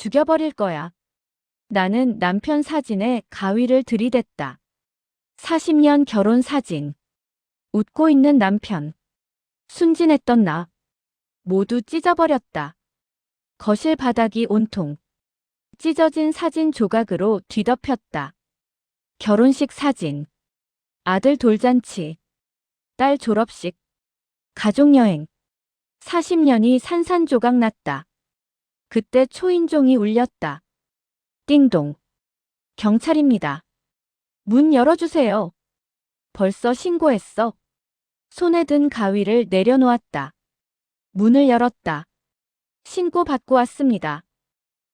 죽여버릴 거야. 나는 남편 사진에 가위를 들이댔다. 40년 결혼 사진. 웃고 있는 남편. 순진했던 나. 모두 찢어버렸다. 거실 바닥이 온통 찢어진 사진 조각으로 뒤덮였다. 결혼식 사진. 아들 돌잔치. 딸 졸업식. 가족여행. 40년이 산산조각 났다. 그때 초인종이 울렸다. 띵동. 경찰입니다. 문 열어주세요. 벌써 신고했어. 손에 든 가위를 내려놓았다. 문을 열었다. 신고 받고 왔습니다.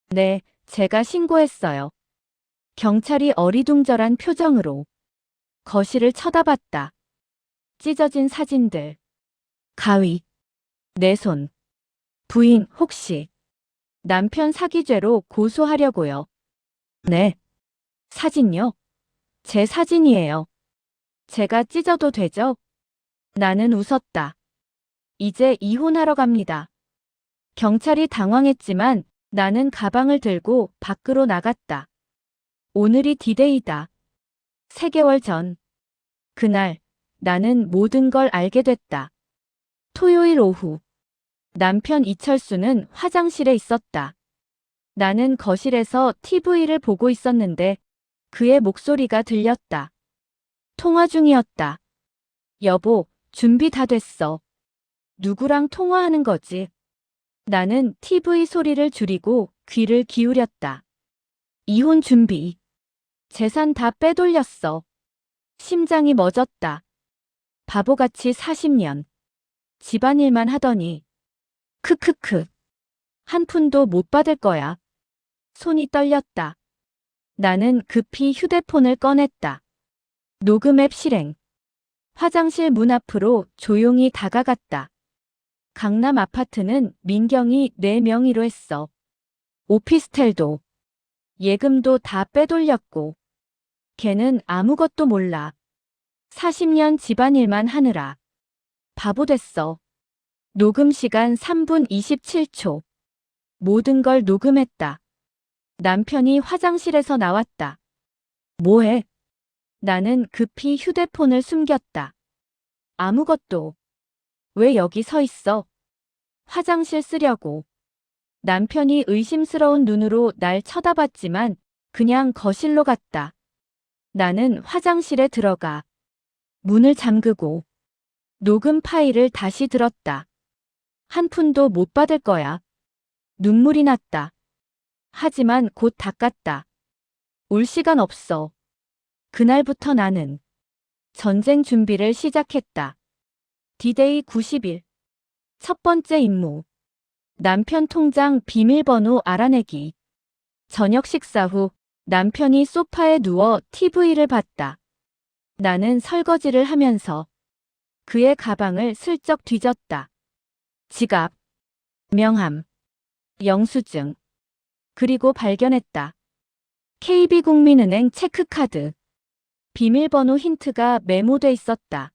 네, 제가 신고했어요. 경찰이 어리둥절한 표정으로 거실을 쳐다봤다. 찢어진 사진들. 가위. 내 손. 부인, 혹시 남편 사기죄로 고소하려고요. 네. 사진요? 제 사진이에요. 제가 찢어도 되죠? 나는 웃었다. 이제 이혼하러 갑니다. 경찰이 당황했지만 나는 가방을 들고 밖으로 나갔다. 오늘이 디데이다. 3개월 전. 그날 나는 모든 걸 알게 됐다. 토요일 오후. 남편 이철수는 화장실에 있었다. 나는 거실에서 TV를 보고 있었는데 그의 목소리가 들렸다. 통화 중이었다. 여보, 준비 다 됐어. 누구랑 통화하는 거지? 나는 TV 소리를 줄이고 귀를 기울였다. 이혼 준비. 재산 다 빼돌렸어. 심장이 멎었다. 바보같이 40년. 집안일만 하더니. 크크크. 한 푼도 못 받을 거야. 손이 떨렸다. 나는 급히 휴대폰을 꺼냈다. 녹음 앱 실행. 화장실 문 앞으로 조용히 다가갔다. 강남 아파트는 민경이 내 명의로 했어. 오피스텔도. 예금도 다 빼돌렸고. 걔는 아무것도 몰라. 40년 집안일만 하느라. 바보 됐어. 녹음 시간 3분 27초. 모든 걸 녹음했다. 남편이 화장실에서 나왔다. 뭐해? 나는 급히 휴대폰을 숨겼다. 아무것도. 왜 여기 서 있어? 화장실 쓰려고. 남편이 의심스러운 눈으로 날 쳐다봤지만 그냥 거실로 갔다. 나는 화장실에 들어가 문을 잠그고 녹음 파일을 다시 들었다. 한 푼도 못 받을 거야. 눈물이 났다. 하지만 곧 닦았다. 올 시간 없어. 그날부터 나는 전쟁 준비를 시작했다. 디데이 90일. 첫 번째 임무. 남편 통장 비밀번호 알아내기. 저녁 식사 후 남편이 소파에 누워 TV를 봤다. 나는 설거지를 하면서 그의 가방을 슬쩍 뒤졌다. 지갑, 명함, 영수증. 그리고 발견했다. KB국민은행 체크카드. 비밀번호 힌트가 메모돼 있었다.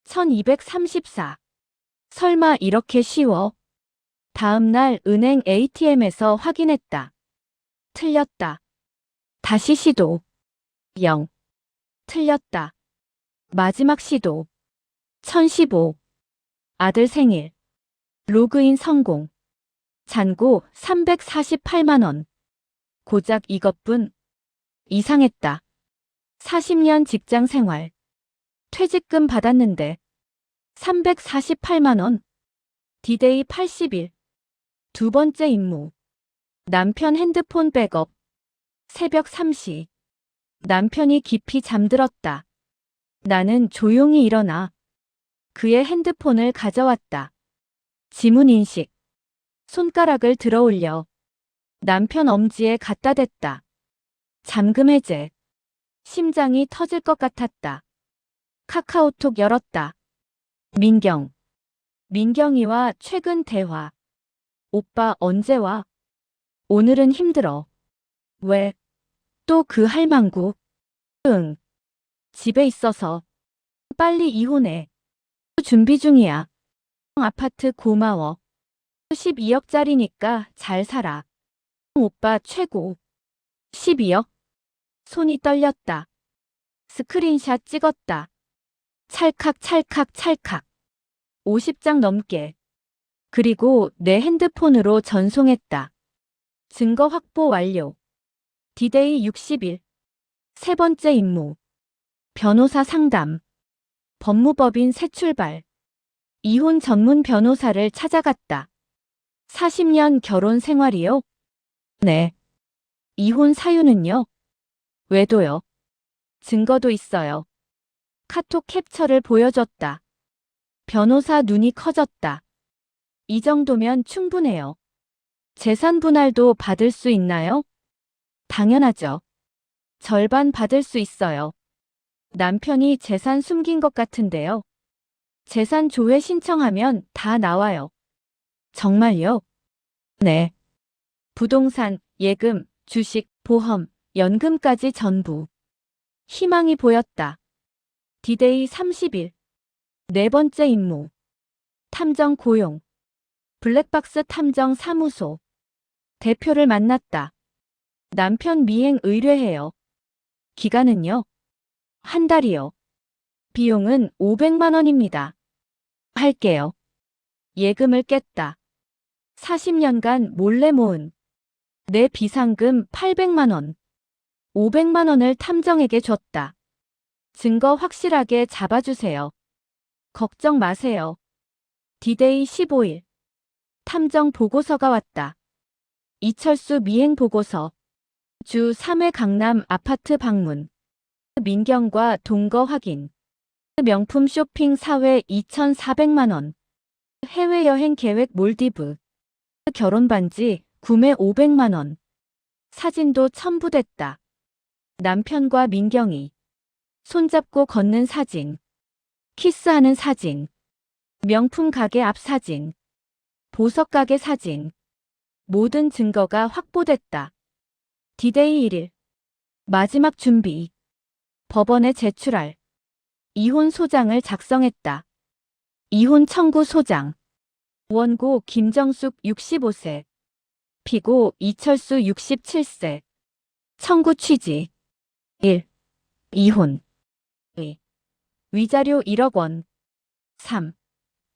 1234. 설마 이렇게 쉬워? 다음 날 은행 ATM에서 확인했다. 틀렸다. 다시 시도. 0. 틀렸다. 마지막 시도. 1015. 아들 생일. 로그인 성공. 잔고 348만 원. 고작 이것뿐. 이상했다. 40년 직장 생활. 퇴직금 받았는데 348만 원. 디데이 80일. 두 번째 임무. 남편 핸드폰 백업. 새벽 3시. 남편이 깊이 잠들었다. 나는 조용히 일어나 그의 핸드폰을 가져왔다. 지문 인식. 손가락을 들어 올려 남편 엄지에 갖다 댔다. 잠금 해제. 심장이 터질 것 같았다. 카카오톡 열었다. 민경. 민경이와 최근 대화. 오빠 언제 와? 오늘은 힘들어. 왜? 또 그 할망구? 응. 집에 있어서. 빨리 이혼해. 준비 중이야. 아파트 고마워. 12억짜리니까 잘 살아. 오빠 최고. 12억. 손이 떨렸다. 스크린샷 찍었다. 찰칵 찰칵 찰칵. 50장 넘게. 그리고 내 핸드폰으로 전송했다. 증거 확보 완료. 디데이 60일. 세 번째 임무. 변호사 상담. 법무법인 새 출발. 이혼 전문 변호사를 찾아갔다. 40년 결혼 생활이요? 네. 이혼 사유는요? 외도요. 증거도 있어요. 카톡 캡처를 보여줬다. 변호사 눈이 커졌다. 이 정도면 충분해요. 재산 분할도 받을 수 있나요? 당연하죠. 절반 받을 수 있어요. 남편이 재산 숨긴 것 같은데요. 재산 조회 신청하면 다 나와요. 정말요? 네. 부동산, 예금, 주식, 보험, 연금까지 전부. 희망이 보였다. 디데이 30일. 네 번째 임무. 탐정 고용. 블랙박스 탐정 사무소. 대표를 만났다. 남편 미행 의뢰해요. 기간은요? 한 달이요. 비용은 500만 원입니다. 할게요. 예금을 깼다. 40년간 몰래 모은 내 비상금 800만 원. 500만 원을 탐정에게 줬다. 증거 확실하게 잡아주세요. 걱정 마세요. 디데이 15일. 탐정 보고서가 왔다. 이철수 미행 보고서. 주 3회 강남 아파트 방문. 민경과 동거 확인. 명품 쇼핑 사회 2,400만 원. 해외여행 계획 몰디브. 결혼 반지 구매 500만 원. 사진도 첨부됐다. 남편과 민경이 손잡고 걷는 사진. 키스하는 사진. 명품 가게 앞 사진. 보석 가게 사진. 모든 증거가 확보됐다. 디데이 1일. 마지막 준비. 법원에 제출할. 이혼 소장을 작성했다. 이혼 청구 소장. 원고 김정숙 65세. 피고 이철수 67세. 청구 취지. 1. 이혼. 2. 위자료 1억 원. 3.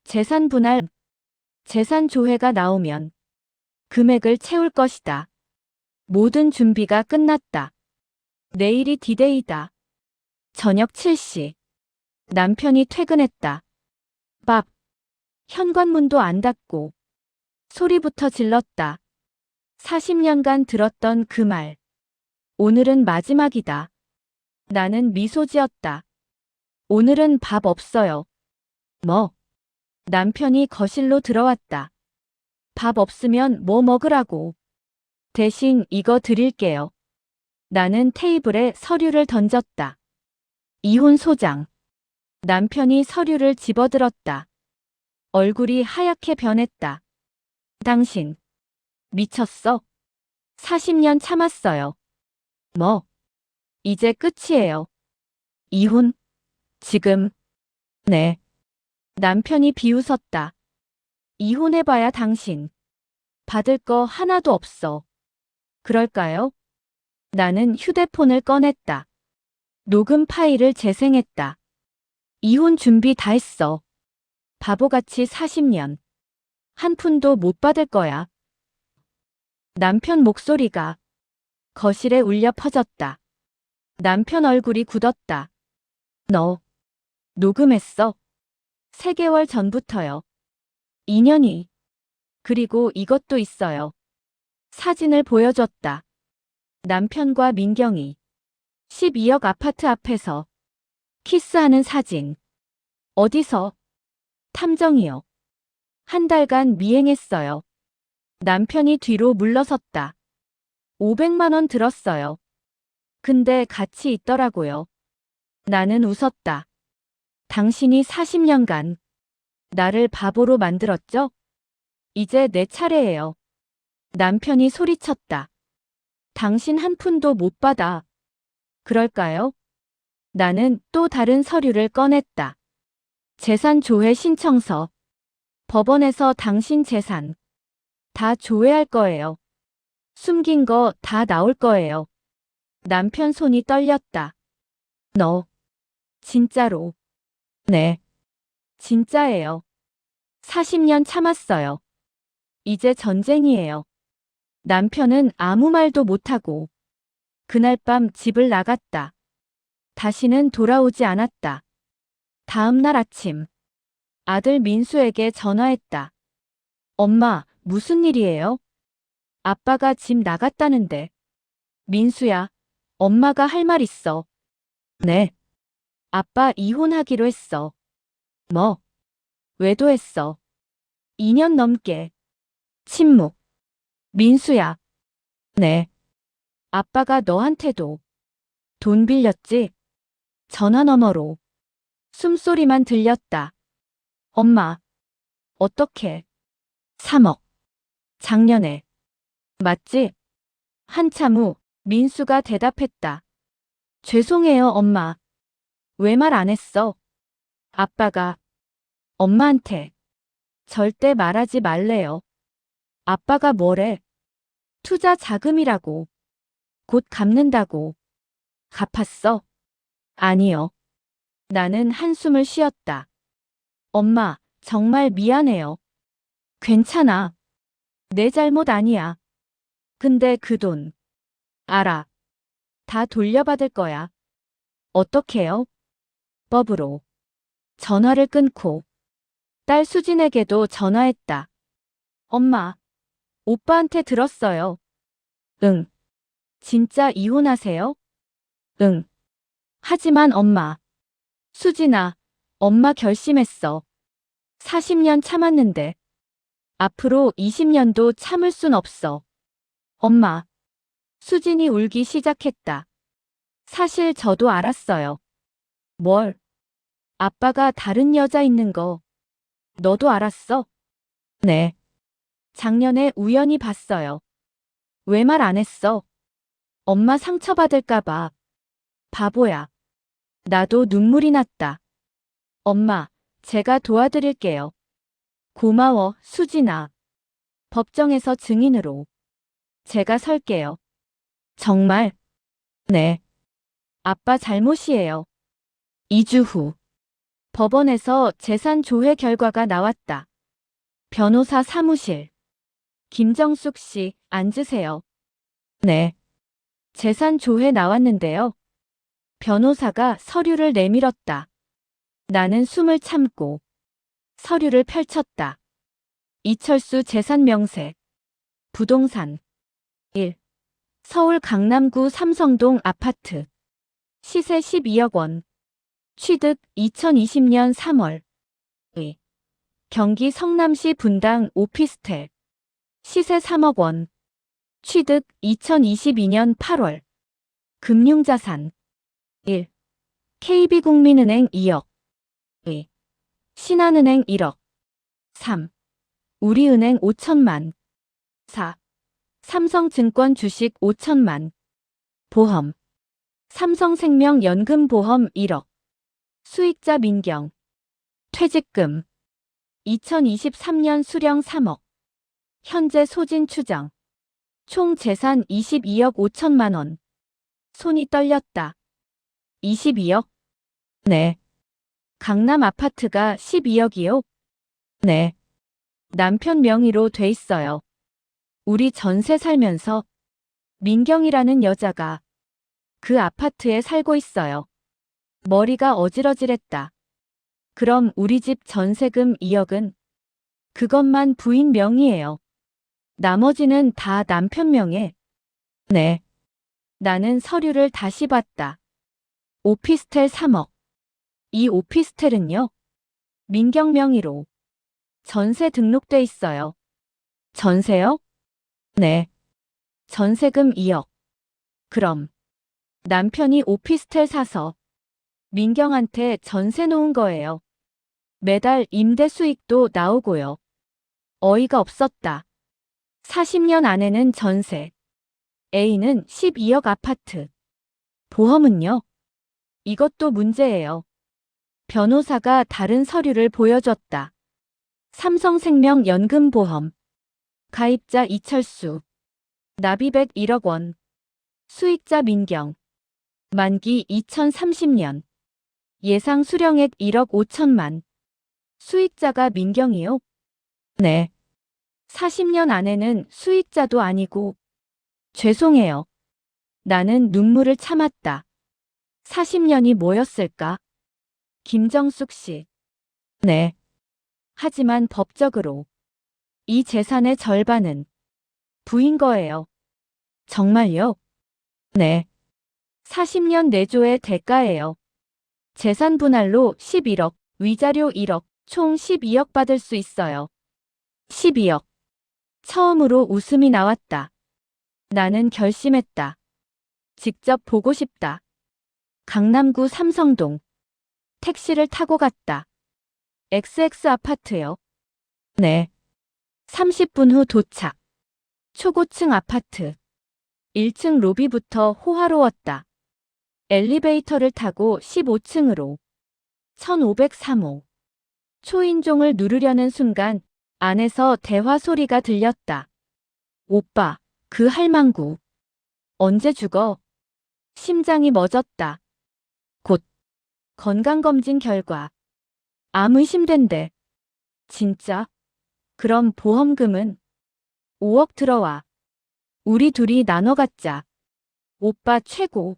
재산 분할. 재산 조회가 나오면 금액을 채울 것이다. 모든 준비가 끝났다. 내일이 디데이다. 저녁 7시. 남편이 퇴근했다. 밥. 현관문도 안 닫고 소리부터 질렀다. 40년간 들었던 그 말. 오늘은 마지막이다. 나는 미소 지었다. 오늘은 밥 없어요. 뭐? 남편이 거실로 들어왔다. 밥 없으면 뭐 먹으라고. 대신 이거 드릴게요. 나는 테이블에 서류를 던졌다. 이혼 소장. 남편이 서류를 집어들었다. 얼굴이 하얗게 변했다. 당신 미쳤어? 40년 참았어요. 뭐? 이제 끝이에요. 이혼? 지금? 네. 남편이 비웃었다. 이혼해봐야 당신. 받을 거 하나도 없어. 그럴까요? 나는 휴대폰을 꺼냈다. 녹음 파일을 재생했다. 이혼 준비 다 했어. 바보같이 40년. 한 푼도 못 받을 거야. 남편 목소리가 거실에 울려 퍼졌다. 남편 얼굴이 굳었다. 너 녹음했어? 3개월 전부터요. 2년이. 그리고 이것도 있어요. 사진을 보여줬다. 남편과 민경이 12억 아파트 앞에서 키스하는 사진. 어디서? 탐정이요. 한 달간 미행했어요. 남편이 뒤로 물러섰다. 500만 원 들었어요. 근데 같이 있더라고요. 나는 웃었다. 당신이 40년간 나를 바보로 만들었죠? 이제 내 차례예요. 남편이 소리쳤다. 당신 한 푼도 못 받아. 그럴까요? 나는 또 다른 서류를 꺼냈다. 재산 조회 신청서. 법원에서 당신 재산 다 조회할 거예요. 숨긴 거 다 나올 거예요. 남편 손이 떨렸다. 너, 진짜로? 네, 진짜예요. 40년 참았어요. 이제 전쟁이에요. 남편은 아무 말도 못하고 그날 밤 집을 나갔다. 다시는 돌아오지 않았다. 다음 날 아침, 아들 민수에게 전화했다. 엄마, 무슨 일이에요? 아빠가 집 나갔다는데. 민수야, 엄마가 할 말 있어. 네. 아빠 이혼하기로 했어. 뭐? 외도했어. 2년 넘게. 침묵. 민수야. 네. 아빠가 너한테도 돈 빌렸지? 전화 너머로. 숨소리만 들렸다. 엄마. 어떻게? 3억. 작년에. 맞지? 한참 후 민수가 대답했다. 죄송해요, 엄마. 왜 말 안 했어? 아빠가 엄마한테 절대 말하지 말래요. 아빠가 뭐래? 투자 자금이라고. 곧 갚는다고. 갚았어? 아니요. 나는 한숨을 쉬었다. 엄마, 정말 미안해요. 괜찮아. 내 잘못 아니야. 근데 그 돈. 알아. 다 돌려받을 거야. 어떻게요? 법으로. 전화를 끊고 딸 수진에게도 전화했다. 엄마, 오빠한테 들었어요. 응. 진짜 이혼하세요? 응. 하지만 엄마. 수진아, 엄마 결심했어. 40년 참았는데 앞으로 20년도 참을 순 없어. 엄마. 수진이 울기 시작했다. 사실 저도 알았어요. 뭘? 아빠가 다른 여자 있는 거. 너도 알았어? 네. 작년에 우연히 봤어요. 왜 말 안 했어? 엄마 상처받을까봐. 바보야. 나도 눈물이 났다. 엄마, 제가 도와드릴게요. 고마워, 수진아. 법정에서 증인으로. 제가 설게요. 정말? 네. 아빠 잘못이에요. 2주 후. 법원에서 재산 조회 결과가 나왔다. 변호사 사무실. 김정숙 씨, 앉으세요. 네. 재산 조회 나왔는데요. 변호사가 서류를 내밀었다. 나는 숨을 참고 서류를 펼쳤다. 이철수 재산 명세. 부동산. 1. 서울 강남구 삼성동 아파트. 시세 12억 원. 취득 2020년 3월. 2. 경기 성남시 분당 오피스텔. 시세 3억 원. 취득 2022년 8월. 금융자산. 1. KB국민은행 2억. 2. 신한은행 1억. 3. 우리은행 5천만. 4. 삼성증권 주식 5천만. 보험. 삼성생명 연금보험 1억. 수익자 민경. 퇴직금. 2023년 수령 3억. 현재 소진 추정. 총 재산 22억 5천만 원. 손이 떨렸다. 22억? 네. 강남 아파트가 12억이요? 네. 남편 명의로 돼 있어요. 우리 전세 살면서 민경이라는 여자가 그 아파트에 살고 있어요. 머리가 어지러질했다. 그럼 우리 집 전세금 2억은 그것만 부인 명의예요. 나머지는 다 남편 명에. 네. 나는 서류를 다시 봤다. 오피스텔 3억. 이 오피스텔은요? 민경 명의로 전세 등록돼 있어요. 전세요? 네. 전세금 2억. 그럼 남편이 오피스텔 사서 민경한테 전세 놓은 거예요. 매달 임대 수익도 나오고요. 어이가 없었다. 40년 안에는 전세. A는 12억 아파트. 보험은요? 이것도 문제예요. 변호사가 다른 서류를 보여줬다. 삼성생명 연금보험. 가입자 이철수. 납입액 1억 원. 수익자 민경. 만기 2030년. 예상 수령액 1억 5천만. 수익자가 민경이요? 네. 40년 안에는 수익자도 아니고. 죄송해요. 나는 눈물을 참았다. 40년이 뭐였을까? 김정숙 씨. 네. 하지만 법적으로 이 재산의 절반은 부인 거예요. 정말요? 네. 40년 내조의 대가예요. 재산 분할로 11억, 위자료 1억, 총 12억 받을 수 있어요. 12억. 처음으로 웃음이 나왔다. 나는 결심했다. 직접 보고 싶다. 강남구 삼성동. 택시를 타고 갔다. XX 아파트요. 네. 30분 후 도착. 초고층 아파트. 1층 로비부터 호화로웠다. 엘리베이터를 타고 15층으로. 1503호. 초인종을 누르려는 순간 안에서 대화 소리가 들렸다. 오빠, 그 할망구. 언제 죽어? 심장이 멎었다. 곧. 건강검진 결과. 암 의심된대. 진짜? 그럼 보험금은? 5억 들어와. 우리 둘이 나눠 갖자. 오빠 최고.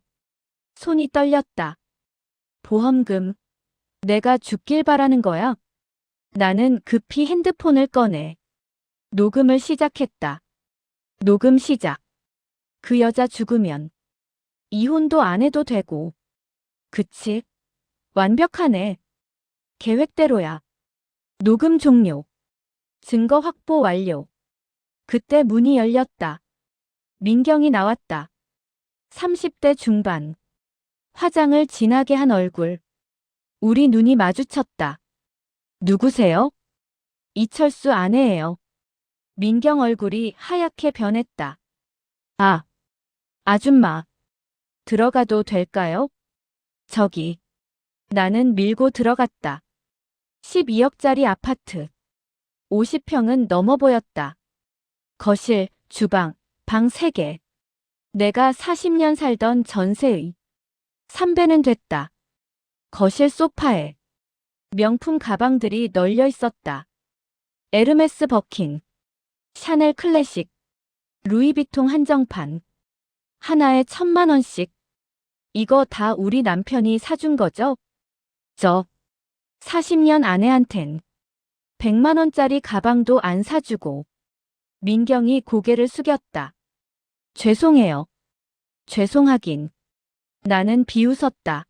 손이 떨렸다. 보험금. 내가 죽길 바라는 거야? 나는 급히 핸드폰을 꺼내. 녹음을 시작했다. 녹음 시작. 그 여자 죽으면 이혼도 안 해도 되고. 그치? 완벽하네. 계획대로야. 녹음 종료. 증거 확보 완료. 그때 문이 열렸다. 민경이 나왔다. 30대 중반. 화장을 진하게 한 얼굴. 우리 눈이 마주쳤다. 누구세요? 이철수 아내예요. 민경 얼굴이 하얗게 변했다. 아, 아줌마. 들어가도 될까요? 저기. 나는 밀고 들어갔다. 12억짜리 아파트. 50평은 넘어 보였다. 거실, 주방, 방 3개. 내가 40년 살던 전세의 3배는 됐다. 거실 소파에 명품 가방들이 널려 있었다. 에르메스 버킨, 샤넬 클래식, 루이비통 한정판. 하나에 1,000만 원씩. 이거 다 우리 남편이 사준 거죠? 저 40년 아내한텐 100만 원짜리 가방도 안 사주고. 민경이 고개를 숙였다. 죄송해요. 죄송하긴. 나는 비웃었다.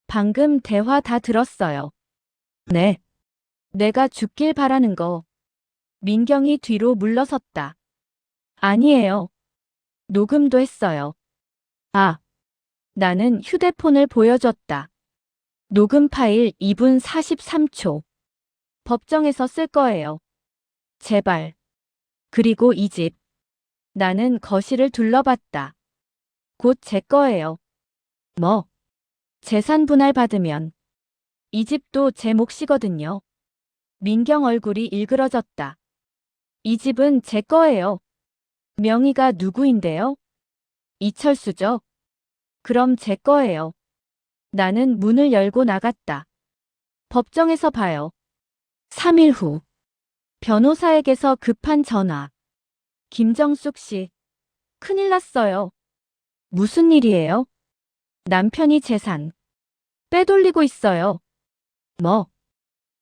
방금 대화 다 들었어요. 네. 내가 죽길 바라는 거. 민경이 뒤로 물러섰다. 아니에요. 녹음도 했어요. 아. 나는 휴대폰을 보여줬다. 녹음 파일 2분 43초. 법정에서 쓸 거예요. 제발. 그리고 이 집. 나는 거실을 둘러봤다. 곧 제 거예요. 뭐? 재산 분할 받으면. 이 집도 제 몫이거든요. 민경 얼굴이 일그러졌다. 이 집은 제 거예요. 명의가 누구인데요? 이철수죠. 그럼 제 거예요. 나는 문을 열고 나갔다. 법정에서 봐요. 3일 후. 변호사에게서 급한 전화. 김정숙 씨. 큰일 났어요. 무슨 일이에요? 남편이 재산 빼돌리고 있어요. 뭐?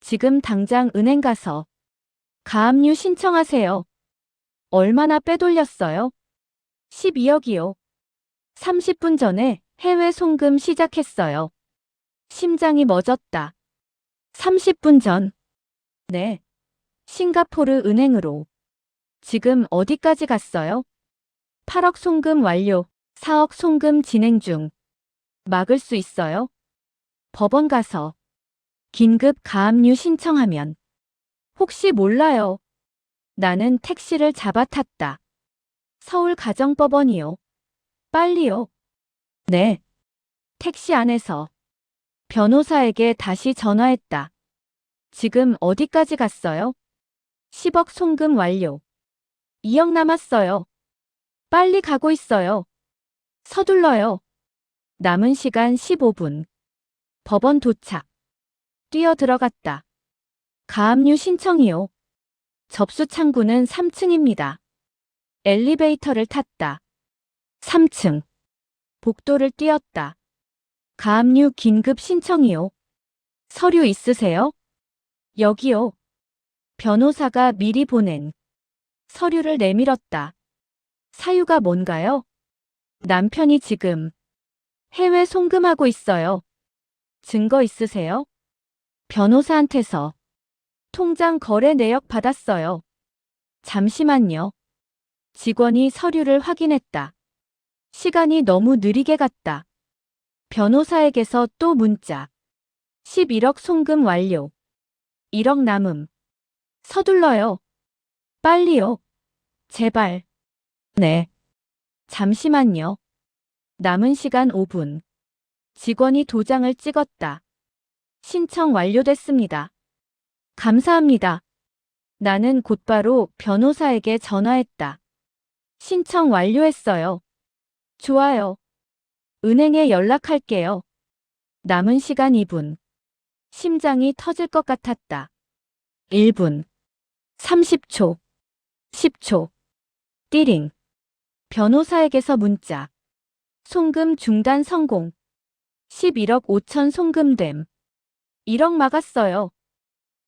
지금 당장 은행 가서 가압류 신청하세요. 얼마나 빼돌렸어요? 12억이요. 30분 전에 해외 송금 시작했어요. 심장이 멎었다. 30분 전. 네. 싱가포르 은행으로. 지금 어디까지 갔어요? 8억 송금 완료. 4억 송금 진행 중. 막을 수 있어요? 법원 가서 긴급 가압류 신청하면. 혹시 몰라요. 나는 택시를 잡아탔다. 서울가정법원이요. 빨리요. 네. 택시 안에서 변호사에게 다시 전화했다. 지금 어디까지 갔어요? 10억 송금 완료. 2억 남았어요. 빨리 가고 있어요. 서둘러요. 남은 시간 15분. 법원 도착. 뛰어 들어갔다. 가압류 신청이요. 접수 창구는 3층입니다. 엘리베이터를 탔다. 3층. 복도를 뛰었다. 가압류 긴급 신청이요. 서류 있으세요? 여기요. 변호사가 미리 보낸 서류를 내밀었다. 사유가 뭔가요? 남편이 지금 해외 송금하고 있어요. 증거 있으세요? 변호사한테서 통장 거래 내역 받았어요. 잠시만요. 직원이 서류를 확인했다. 시간이 너무 느리게 갔다. 변호사에게서 또 문자. 11억 송금 완료. 1억 남음. 서둘러요. 빨리요. 제발. 네. 잠시만요. 남은 시간 5분. 직원이 도장을 찍었다. 신청 완료됐습니다. 감사합니다. 나는 곧바로 변호사에게 전화했다. 신청 완료했어요. 좋아요. 은행에 연락할게요. 남은 시간 2분. 심장이 터질 것 같았다. 1분. 30초. 10초. 띠링. 변호사에게서 문자. 송금 중단 성공. 11억 5천 송금됨. 1억 막았어요.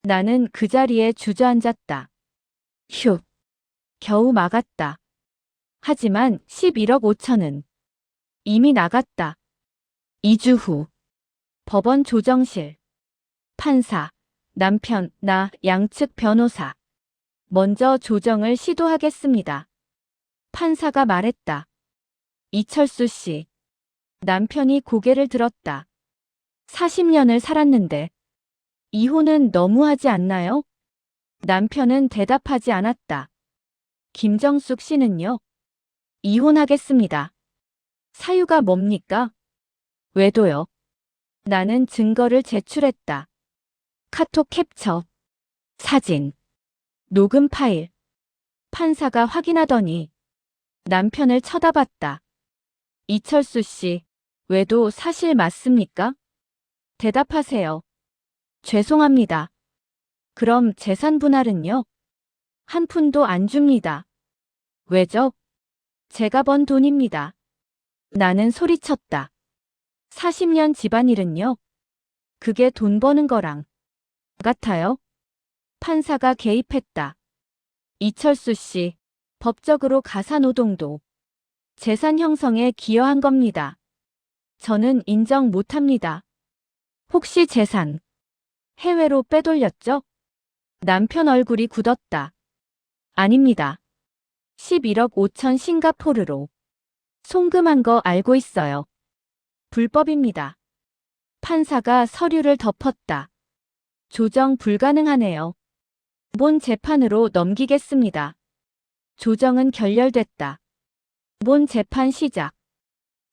나는 그 자리에 주저앉았다. 휴. 겨우 막았다. 하지만 11억 5천은 이미 나갔다. 2주 후. 법원 조정실. 판사, 남편, 나, 양측 변호사. 먼저 조정을 시도하겠습니다. 판사가 말했다. 이철수 씨. 남편이 고개를 들었다. 40년을 살았는데 이혼은 너무하지 않나요? 남편은 대답하지 않았다. 김정숙 씨는요? 이혼하겠습니다. 사유가 뭡니까? 외도요. 나는 증거를 제출했다. 카톡 캡처, 사진, 녹음 파일. 판사가 확인하더니 남편을 쳐다봤다. 이철수 씨, 외도 사실 맞습니까? 대답하세요. 죄송합니다. 그럼 재산 분할은요? 한 푼도 안 줍니다. 왜죠? 제가 번 돈입니다. 나는 소리쳤다. 40년 집안일은요? 그게 돈 버는 거랑 같아요? 판사가 개입했다. 이철수 씨, 법적으로 가사노동도 재산 형성에 기여한 겁니다. 저는 인정 못합니다. 혹시 재산 해외로 빼돌렸죠? 남편 얼굴이 굳었다. 아닙니다. 11억 5천 싱가포르로 송금한 거 알고 있어요. 불법입니다. 판사가 서류를 덮었다. 조정 불가능하네요. 본 재판으로 넘기겠습니다. 조정은 결렬됐다. 본 재판 시작.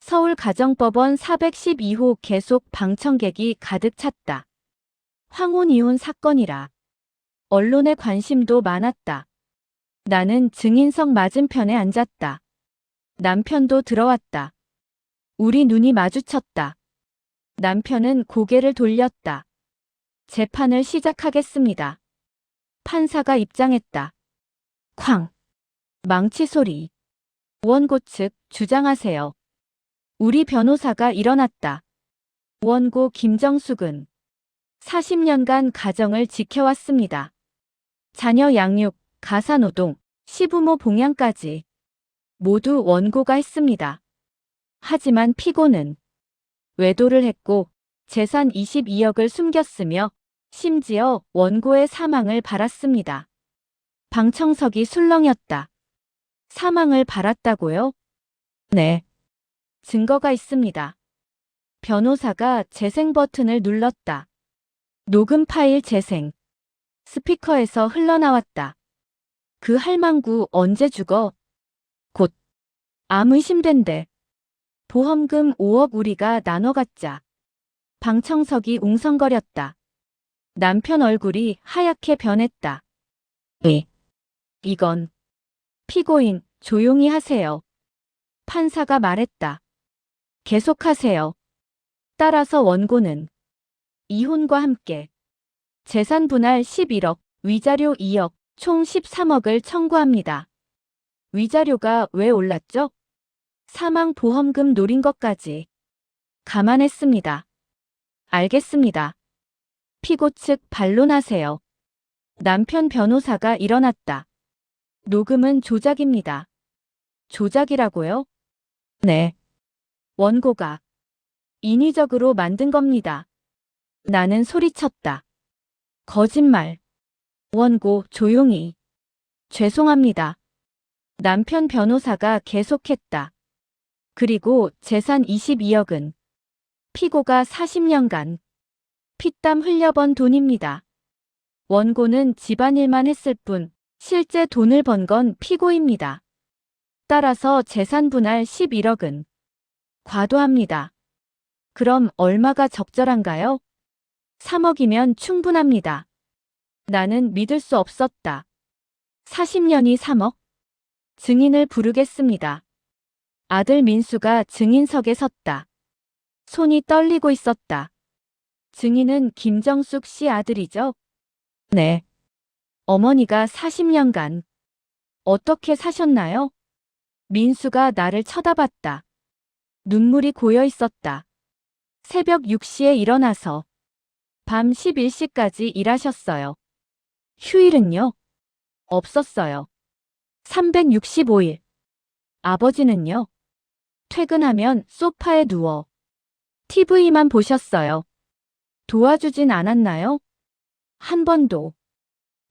서울가정법원 412호 계속 방청객이 가득 찼다. 황혼 이혼 사건이라 언론의 관심도 많았다. 나는 증인석 맞은편에 앉았다. 남편도 들어왔다. 우리 눈이 마주쳤다. 남편은 고개를 돌렸다. 재판을 시작하겠습니다. 판사가 입장했다. 쾅. 망치 소리. 원고 측 주장하세요. 우리 변호사가 일어났다. 원고 김정숙은 40년간 가정을 지켜왔습니다. 자녀 양육, 가사노동, 시부모 봉양까지 모두 원고가 했습니다. 하지만 피고는 외도를 했고 재산 22억을 숨겼으며 심지어 원고의 사망을 바랐습니다. 방청석이 술렁였다. 사망을 바랐다고요? 네. 증거가 있습니다. 변호사가 재생 버튼을 눌렀다. 녹음 파일 재생. 스피커에서 흘러나왔다. 그 할망구 언제 죽어? 곧. 암 의심된대. 보험금 5억 우리가 나눠 갖자. 방청석이 웅성거렸다. 남편 얼굴이 하얗게 변했다. 이건 피고인 조용히 하세요. 판사가 말했다. 계속하세요. 따라서 원고는 이혼과 함께 재산 분할 11억, 위자료 2억, 총 13억을 청구합니다. 위자료가 왜 올랐죠? 사망보험금 노린 것까지 감안했습니다. 알겠습니다. 피고 측 반론하세요. 남편 변호사가 일어났다. 녹음은 조작입니다. 조작이라고요? 네. 원고가 인위적으로 만든 겁니다. 나는 소리쳤다. 거짓말. 원고 조용히. 죄송합니다. 남편 변호사가 계속했다. 그리고 재산 22억은 피고가 40년간 피땀 흘려번 돈입니다. 원고는 집안일만 했을 뿐 실제 돈을 번 건 피고입니다. 따라서 재산 분할 11억은 과도합니다. 그럼 얼마가 적절한가요? 3억이면 충분합니다. 나는 믿을 수 없었다. 40년이 3억? 증인을 부르겠습니다. 아들 민수가 증인석에 섰다. 손이 떨리고 있었다. 증인은 김정숙 씨 아들이죠? 네. 어머니가 40년간 어떻게 사셨나요? 민수가 나를 쳐다봤다. 눈물이 고여 있었다. 새벽 6시에 일어나서 밤 11시까지 일하셨어요. 휴일은요? 없었어요. 365일. 아버지는요? 퇴근하면 소파에 누워 TV만 보셨어요. 도와주진 않았나요? 한 번도.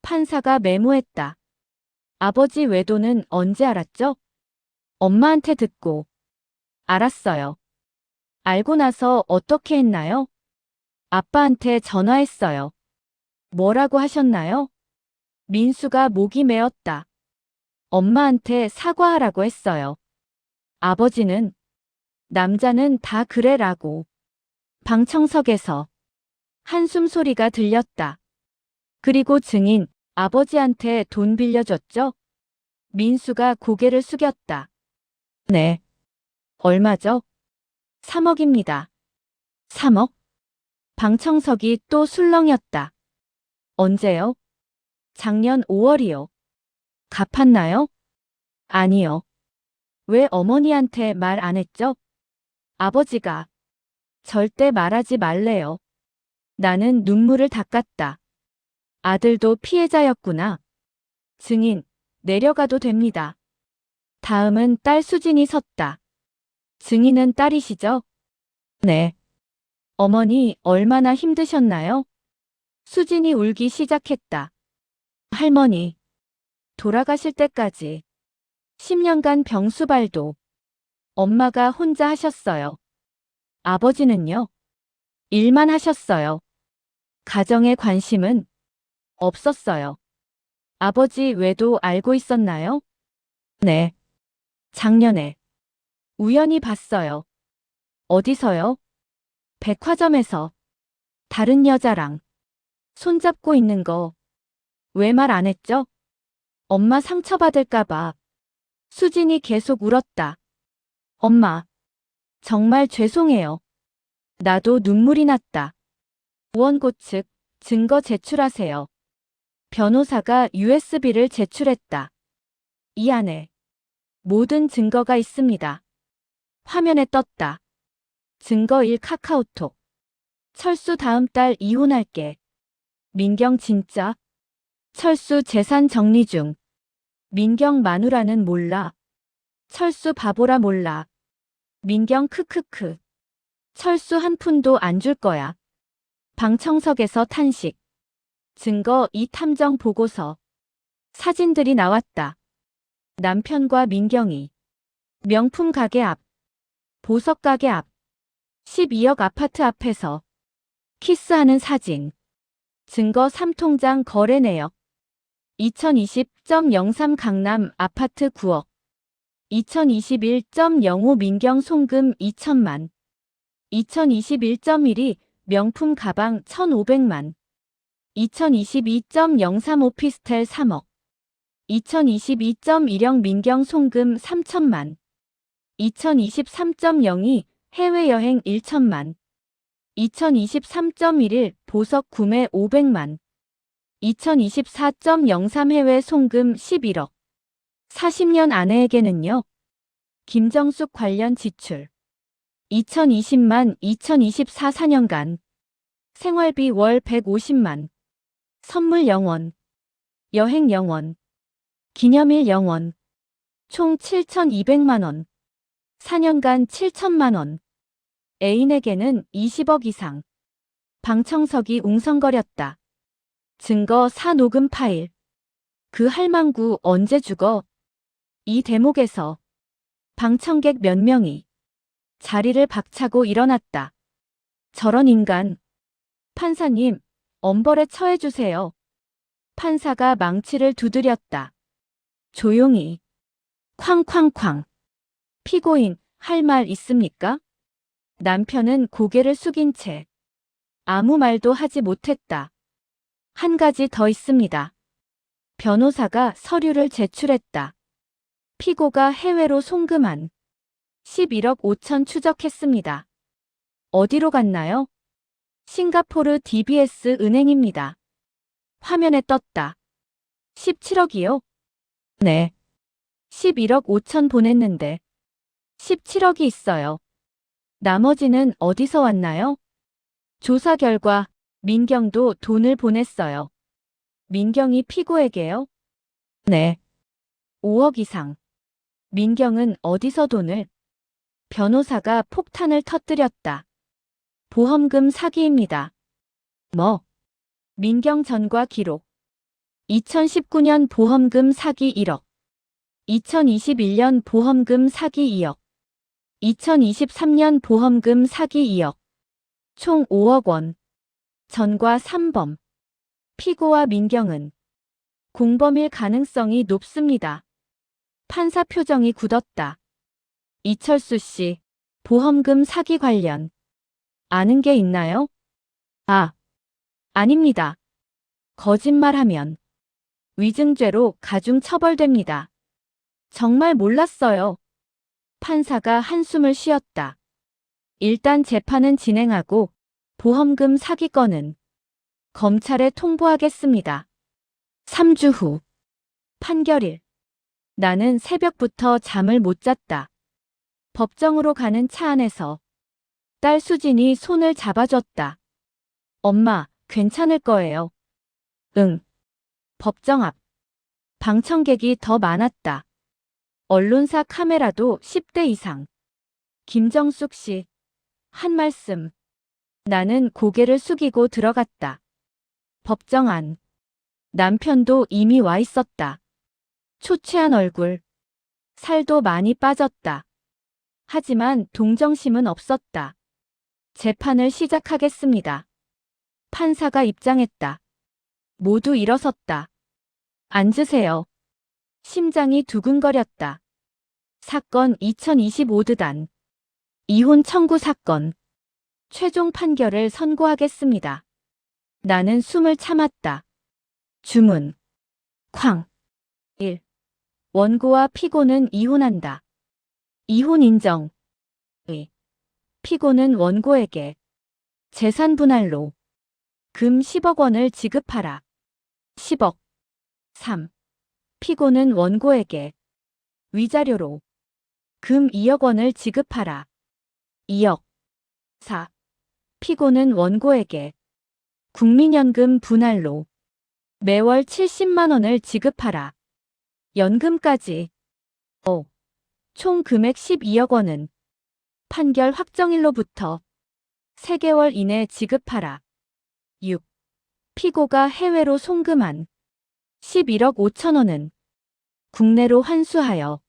판사가 메모했다. 아버지 외도는 언제 알았죠? 엄마한테 듣고. 알았어요. 알고 나서 어떻게 했나요? 아빠한테 전화했어요. 뭐라고 하셨나요? 민수가 목이 메었다. 엄마한테 사과하라고 했어요. 아버지는 남자는 다 그래라고. 방청석에서 한숨 소리가 들렸다. 그리고 증인, 아버지한테 돈 빌려줬죠? 민수가 고개를 숙였다. 네. 얼마죠? 3억입니다. 3억? 방청석이 또 술렁였다. 언제요? 작년 5월이요. 갚았나요? 아니요. 왜 어머니한테 말 안 했죠? 아버지가 절대 말하지 말래요. 나는 눈물을 닦았다. 아들도 피해자였구나. 증인, 내려가도 됩니다. 다음은 딸 수진이 섰다. 증인은 딸이시죠? 네. 어머니 얼마나 힘드셨나요? 수진이 울기 시작했다. 할머니, 돌아가실 때까지 10년간 병수발도 엄마가 혼자 하셨어요. 아버지는요? 일만 하셨어요. 가정에 관심은 없었어요. 아버지 외도 알고 있었나요? 네. 작년에 우연히 봤어요. 어디서요? 백화점에서 다른 여자랑 손잡고 있는 거 왜 말 안 했죠? 엄마 상처받을까봐. 수진이 계속 울었다. 엄마, 정말 죄송해요. 나도 눈물이 났다. 원고 측 증거 제출하세요. 변호사가 USB를 제출했다. 이 안에 모든 증거가 있습니다. 화면에 떴다. 증거 1 카카오톡. 철수 다음 달 이혼할게. 민경 진짜? 철수 재산 정리 중. 민경 마누라는 몰라. 철수 바보라 몰라. 민경 크크크. 철수 한 푼도 안 줄 거야. 방청석에서 탄식. 증거 2 탐정 보고서. 사진들이 나왔다. 남편과 민경이 명품 가게 앞, 보석 가게 앞, 12억 아파트 앞에서 키스하는 사진. 증거 3통장 거래 내역. 2020.03 강남 아파트 9억. 2021.05 민경 송금 2천만. 2021.12 명품 가방 1,500만. 2022.03 오피스텔 3억. 2022.10 민경 송금 3천만. 2023.02 해외여행 1천만. 2023.11 보석 구매 500만. 2024.03 해외 송금 11억. 40년 아내에게는요. 김정숙 관련 지출. 2020만 2024 4년간. 생활비 월 150만. 선물 영원. 여행 영원. 기념일 영원. 총 7,200만 원. 4년간 7천만 원. 애인에게는 20억 이상. 방청석이 웅성거렸다. 증거 사 녹음 파일. 그 할망구 언제 죽어? 이 대목에서 방청객 몇 명이 자리를 박차고 일어났다. 저런 인간. 판사님, 엄벌에 처해주세요. 판사가 망치를 두드렸다. 조용히. 쾅쾅쾅. 피고인, 할 말 있습니까? 남편은 고개를 숙인 채 아무 말도 하지 못했다. 한 가지 더 있습니다. 변호사가 서류를 제출했다. 피고가 해외로 송금한 11억 5천 추적했습니다. 어디로 갔나요? 싱가포르 DBS 은행입니다. 화면에 떴다. 17억이요? 네. 11억 5천 보냈는데 17억이 있어요. 나머지는 어디서 왔나요? 조사 결과 민경도 돈을 보냈어요. 민경이 피고에게요? 네. 5억 이상. 민경은 어디서 돈을? 변호사가 폭탄을 터뜨렸다. 보험금 사기입니다. 뭐? 민경 전과 기록. 2019년 보험금 사기 1억. 2021년 보험금 사기 2억. 2023년 보험금 사기 2억. 총 5억 원. 전과 3범. 피고와 민경은 공범일 가능성이 높습니다. 판사 표정이 굳었다. 이철수 씨, 보험금 사기 관련 아는 게 있나요? 아닙니다. 거짓말하면 위증죄로 가중 처벌됩니다. 정말 몰랐어요. 판사가 한숨을 쉬었다. 일단 재판은 진행하고 보험금 사기 건은 검찰에 통보하겠습니다. 3주 후. 판결일. 나는 새벽부터 잠을 못 잤다. 법정으로 가는 차 안에서 딸 수진이 손을 잡아줬다. 엄마, 괜찮을 거예요. 응. 법정 앞. 방청객이 더 많았다. 언론사 카메라도 10대 이상. 김정숙 씨. 한 말씀. 나는 고개를 숙이고 들어갔다. 법정 안. 남편도 이미 와 있었다. 초췌한 얼굴. 살도 많이 빠졌다. 하지만 동정심은 없었다. 재판을 시작하겠습니다. 판사가 입장했다. 모두 일어섰다. 앉으세요. 심장이 두근거렸다. 사건 2025드단. 이혼 청구 사건. 최종 판결을 선고하겠습니다. 나는 숨을 참았다. 주문. 쾅. 1. 원고와 피고는 이혼한다. 이혼 인정. 2. 피고는 원고에게 재산 분할로 금 10억 원을 지급하라. 10억. 3. 피고는 원고에게 위자료로 금 2억 원을 지급하라. 2억. 4. 피고는 원고에게 국민연금 분할로 매월 70만 원을 지급하라. 연금까지. 5. 총 금액 12억 원은 판결 확정일로부터 3개월 이내 지급하라. 6. 피고가 해외로 송금한 11억 5천 원은 국내로 환수하여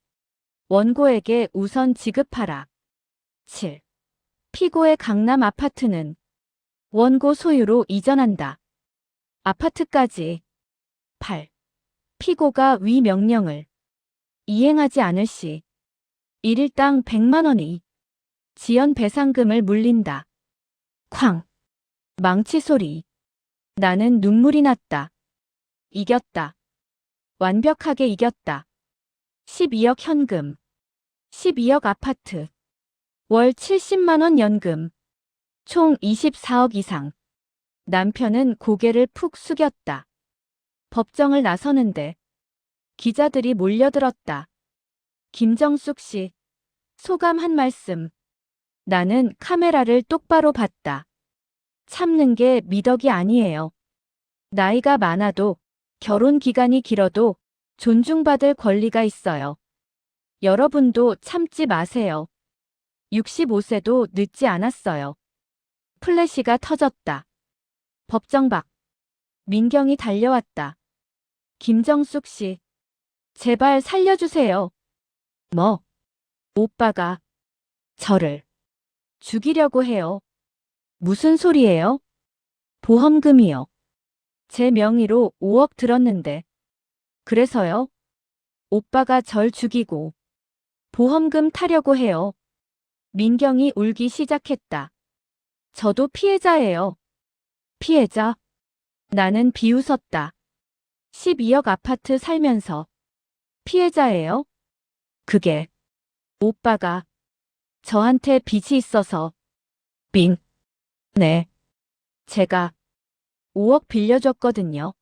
원고에게 우선 지급하라. 7. 피고의 강남 아파트는 원고 소유로 이전한다. 아파트까지. 8. 피고가 위 명령을 이행하지 않을 시 1일당 100만 원이 지연 배상금을 물린다. 쾅. 망치 소리. 나는 눈물이 났다. 이겼다. 완벽하게 이겼다. 12억 현금. 12억 아파트. 월 70만 원 연금. 총 24억 이상. 남편은 고개를 푹 숙였다. 법정을 나서는데 기자들이 몰려들었다. 김정숙 씨, 소감 한 말씀. 나는 카메라를 똑바로 봤다. 참는 게 미덕이 아니에요. 나이가 많아도 결혼 기간이 길어도 존중받을 권리가 있어요. 여러분도 참지 마세요. 65세도 늦지 않았어요. 플래시가 터졌다. 법정 밖. 민경이 달려왔다. 김정숙 씨, 제발 살려주세요. 뭐? 오빠가 저를 죽이려고 해요. 무슨 소리예요? 보험금이요. 제 명의로 5억 들었는데. 그래서요? 오빠가 절 죽이고 보험금 타려고 해요. 민경이 울기 시작했다. 저도 피해자예요. 피해자? 나는 비웃었다. 12억 아파트 살면서 피해자예요? 그게 오빠가 저한테 빚이 있어서. 빙. 네. 제가 5억 빌려줬거든요.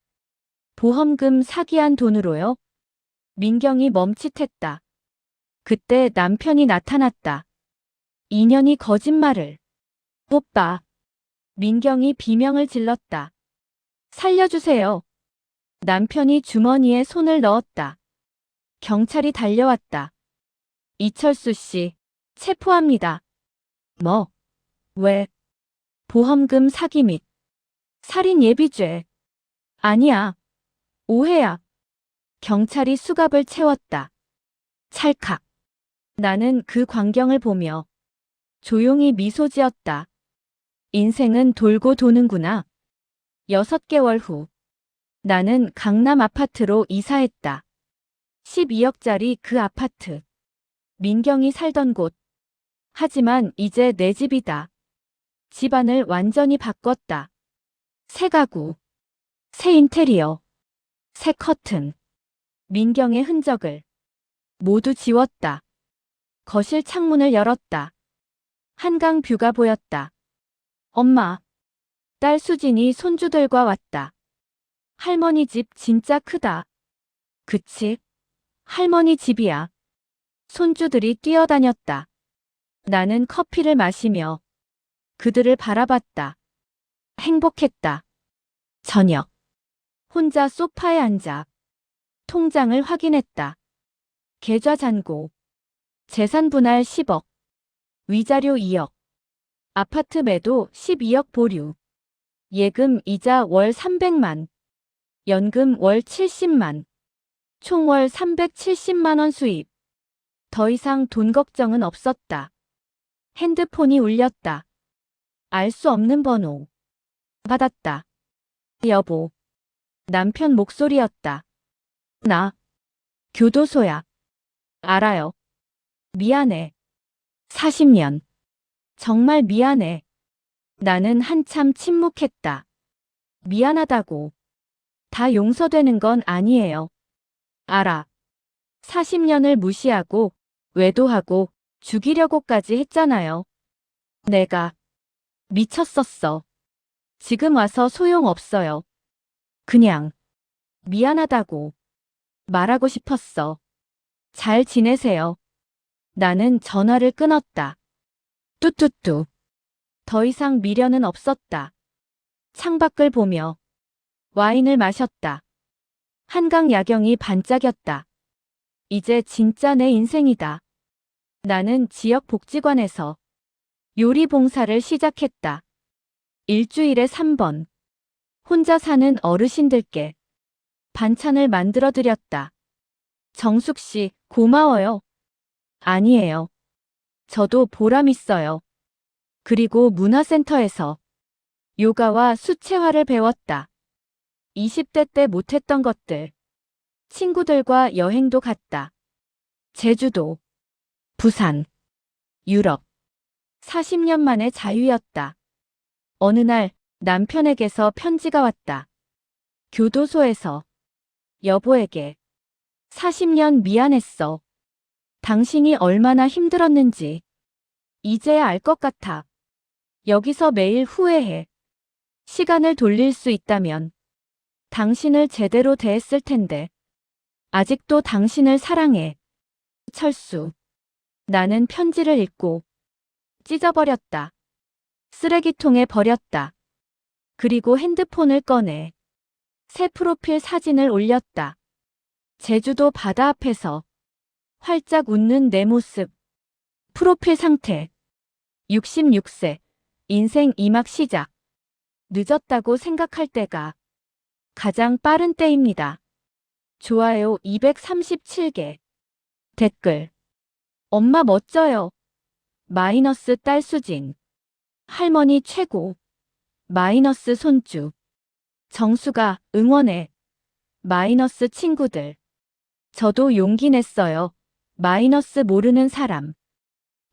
보험금 사기한 돈으로요? 민경이 멈칫했다. 그때 남편이 나타났다. 인연이 거짓말을. 오빠. 민경이 비명을 질렀다. 살려주세요. 남편이 주머니에 손을 넣었다. 경찰이 달려왔다. 이철수 씨, 체포합니다. 뭐? 왜? 보험금 사기 및 살인 예비죄. 아니야. 오해야. 경찰이 수갑을 채웠다. 찰칵. 나는 그 광경을 보며 조용히 미소 지었다. 인생은 돌고 도는구나. 6개월 후. 나는 강남 아파트로 이사했다. 12억짜리 그 아파트. 민경이 살던 곳. 하지만 이제 내 집이다. 집안을 완전히 바꿨다. 새 가구, 새 인테리어, 새 커튼. 민경의 흔적을 모두 지웠다. 거실 창문을 열었다. 한강 뷰가 보였다. 엄마, 딸 수진이 손주들과 왔다. 할머니 집 진짜 크다. 그치? 할머니 집이야. 손주들이 뛰어다녔다. 나는 커피를 마시며 그들을 바라봤다. 행복했다. 저녁. 혼자 소파에 앉아 통장을 확인했다. 계좌 잔고. 재산 분할 10억. 위자료 2억. 아파트 매도 12억 보류. 예금 이자 월 300만. 연금 월 70만. 총 월 370만 원 수입. 더 이상 돈 걱정은 없었다. 핸드폰이 울렸다. 알 수 없는 번호. 받았다. 여보. 남편 목소리였다. 나 교도소야. 알아요. 미안해. 40년. 정말 미안해. 나는 한참 침묵했다. 미안하다고. 다 용서되는 건 아니에요. 알아. 40년을 무시하고 외도하고 죽이려고까지 했잖아요. 내가 미쳤었어. 지금 와서 소용없어요. 그냥 미안하다고 말하고 싶었어. 잘 지내세요. 나는 전화를 끊었다. 뚜뚜뚜. 더 이상 미련은 없었다. 창밖을 보며 와인을 마셨다. 한강 야경이 반짝였다. 이제 진짜 내 인생이다. 나는 지역 복지관에서 요리 봉사를 시작했다. 일주일에 3번. 혼자 사는 어르신들께 반찬을 만들어 드렸다. 정숙 씨, 고마워요. 아니에요. 저도 보람 있어요. 그리고 문화센터에서 요가와 수채화를 배웠다. 20대 때 못했던 것들. 친구들과 여행도 갔다. 제주도, 부산, 유럽. 40년 만에 자유였다. 어느 날 남편에게서 편지가 왔다. 교도소에서 여보에게 40년 미안했어. 당신이 얼마나 힘들었는지 이제야 알 것 같아. 여기서 매일 후회해. 시간을 돌릴 수 있다면 당신을 제대로 대했을 텐데. 아직도 당신을 사랑해. 철수. 나는 편지를 읽고 찢어버렸다. 쓰레기통에 버렸다. 그리고 핸드폰을 꺼내 새 프로필 사진을 올렸다. 제주도 바다 앞에서 활짝 웃는 내 모습. 프로필 상태. 66세. 인생 2막 시작. 늦었다고 생각할 때가 가장 빠른 때입니다. 좋아요 237개. 댓글. 엄마 멋져요. 마이너스 딸 수진. 할머니 최고. 마이너스 손주. 정수가 응원해. 마이너스 친구들. 저도 용기 냈어요. 마이너스 모르는 사람.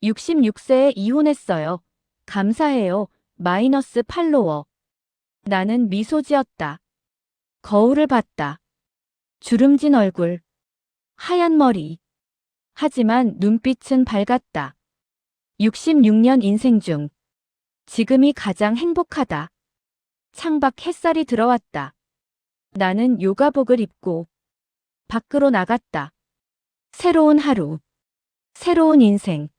66세에 이혼했어요. 감사해요. 마이너스 팔로워. 나는 미소 지었다. 거울을 봤다. 주름진 얼굴. 하얀 머리. 하지만 눈빛은 밝았다. 66년 인생 중 지금이 가장 행복하다. 창밖 햇살이 들어왔다. 나는 요가복을 입고 밖으로 나갔다. 새로운 하루. 새로운 인생.